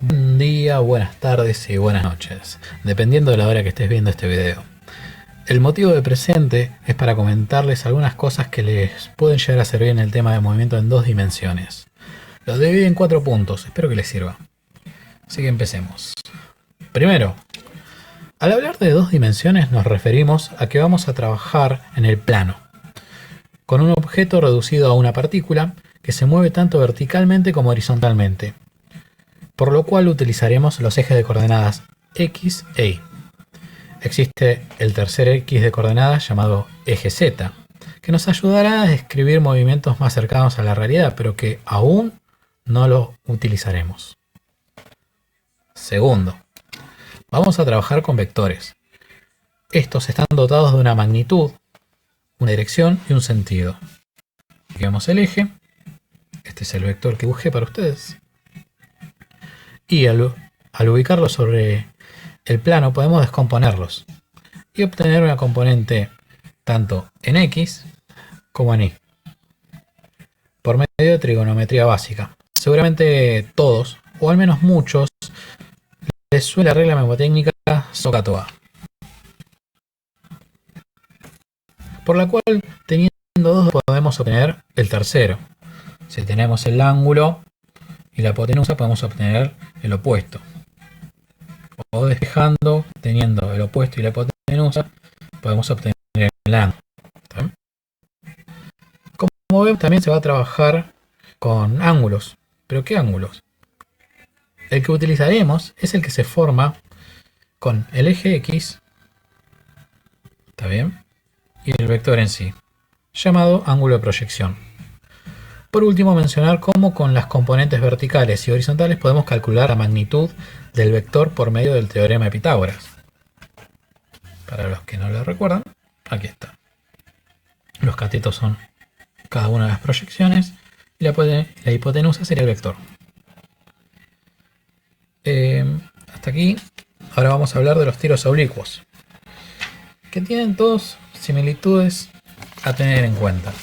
Buen día, buenas tardes y buenas noches, dependiendo de la hora que estés viendo este video. El motivo de presente es para comentarles algunas cosas que les pueden llegar a servir en el tema de movimiento en dos dimensiones. Lo divido en 4 puntos, espero que les sirva. Así que empecemos. Primero, al hablar de dos dimensiones nos referimos a que vamos a trabajar en el plano, con un objeto reducido a una partícula que se mueve tanto verticalmente como horizontalmente, por lo cual utilizaremos los ejes de coordenadas X e Y. Existe el tercer X de coordenadas llamado eje Z, que nos ayudará a describir movimientos más cercanos a la realidad, pero que aún no lo utilizaremos. Segundo, vamos a trabajar con vectores. Estos están dotados de una magnitud, una dirección y un sentido. Digamos el eje, este es el vector que busqué para ustedes. Y al ubicarlo sobre el plano podemos descomponerlos y obtener una componente tanto en X como en Y, por medio de trigonometría básica. Seguramente todos, o al menos muchos, les suena la regla mnemotécnica SOHCAHTOA, por la cual teniendo dos podemos obtener el tercero. Si tenemos el ángulo y la hipotenusa podemos obtener el opuesto. O despejando, teniendo el opuesto y la hipotenusa, podemos obtener el ángulo. ¿Está? Como vemos, también se va a trabajar con ángulos. ¿Pero qué ángulos? El que utilizaremos es el que se forma con el eje X, ¿está bien? Y el vector en sí, llamado ángulo de proyección. Por último, mencionar cómo con las componentes verticales y horizontales podemos calcular la magnitud del vector por medio del teorema de Pitágoras. Para los que no lo recuerdan, aquí está. Los catetos son cada una de las proyecciones y la hipotenusa sería el vector. Hasta aquí. Ahora vamos a hablar de los tiros oblicuos, que tienen todos similitudes a tener en cuenta.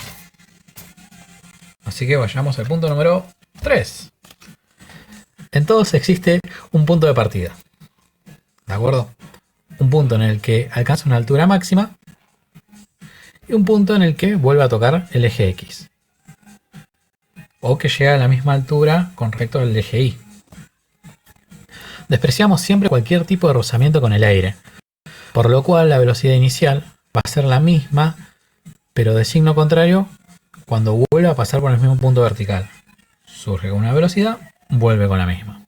Así que vayamos al punto número 3. En todos existe un punto de partida, ¿de acuerdo? Un punto en el que alcanza una altura máxima y un punto en el que vuelve a tocar el eje X, o que llega a la misma altura con respecto al eje Y. Despreciamos siempre cualquier tipo de rozamiento con el aire, por lo cual la velocidad inicial va a ser la misma, pero de signo contrario cuando vuelve a pasar por el mismo punto vertical. Surge con una velocidad, vuelve con la misma.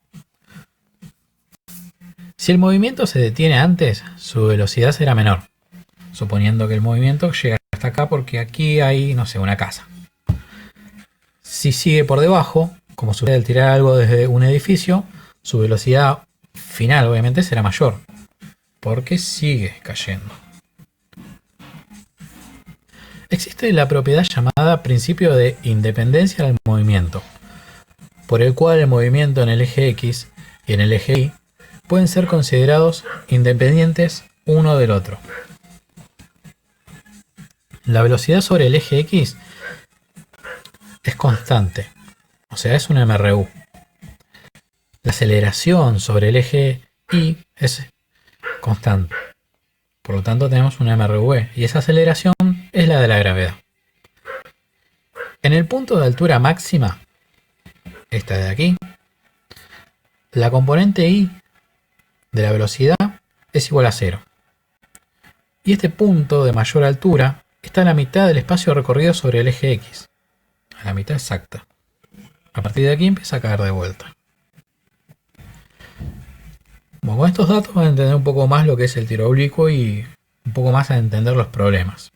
Si el movimiento se detiene antes, su velocidad será menor, suponiendo que el movimiento llega hasta acá porque aquí hay, no sé, una casa. Si sigue por debajo, como sucede al tirar algo desde un edificio, su velocidad final obviamente será mayor, porque sigue cayendo. Existe la propiedad llamada principio de independencia del movimiento, por el cual el movimiento en el eje X y en el eje Y pueden ser considerados independientes uno del otro. La velocidad sobre el eje X es constante, o sea, es una MRU. La aceleración sobre el eje Y es constante. Por lo tanto tenemos una MRV y esa aceleración es la de la gravedad. En el punto de altura máxima, esta de aquí, la componente I de la velocidad es igual a 0. Y este punto de mayor altura está a la mitad del espacio recorrido sobre el eje X. A la mitad exacta. A partir de aquí empieza a caer de vuelta. Bueno, con estos datos van a entender un poco más lo que es el tiro oblicuo y un poco más a entender los problemas.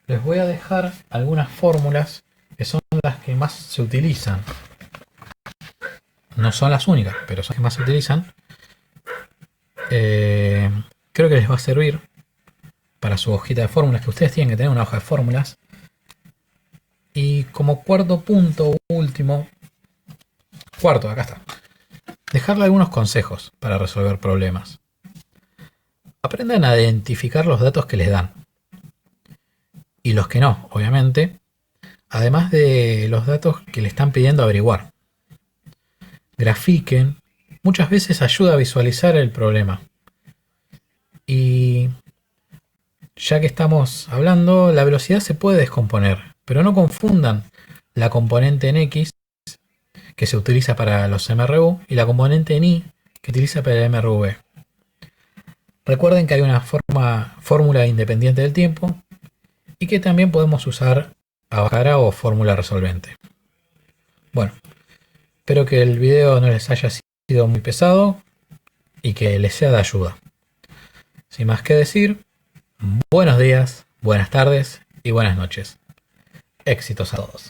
Les voy a dejar algunas fórmulas que son las que más se utilizan. No son las únicas, pero son las que más se utilizan. Creo que les va a servir para su hojita de fórmulas, que ustedes tienen que tener una hoja de fórmulas. Y como cuarto punto, último, acá está. Dejarle algunos consejos para resolver problemas. Aprendan a identificar los datos que les dan. Y los que no, obviamente. Además de los datos que le están pidiendo averiguar. grafiquen, muchas veces ayuda a visualizar el problema. Y ya que estamos hablando, la velocidad se puede descomponer, pero no confundan la componente en X, que se utiliza para los MRU, y la componente en Y, que utiliza para el MRV. Recuerden que hay una fórmula independiente del tiempo y que también podemos usar Abajara o fórmula resolvente. Bueno, espero que el video no les haya sido muy pesado y que les sea de ayuda. Sin más que decir, buenos días, buenas tardes y buenas noches. Éxitos a todos.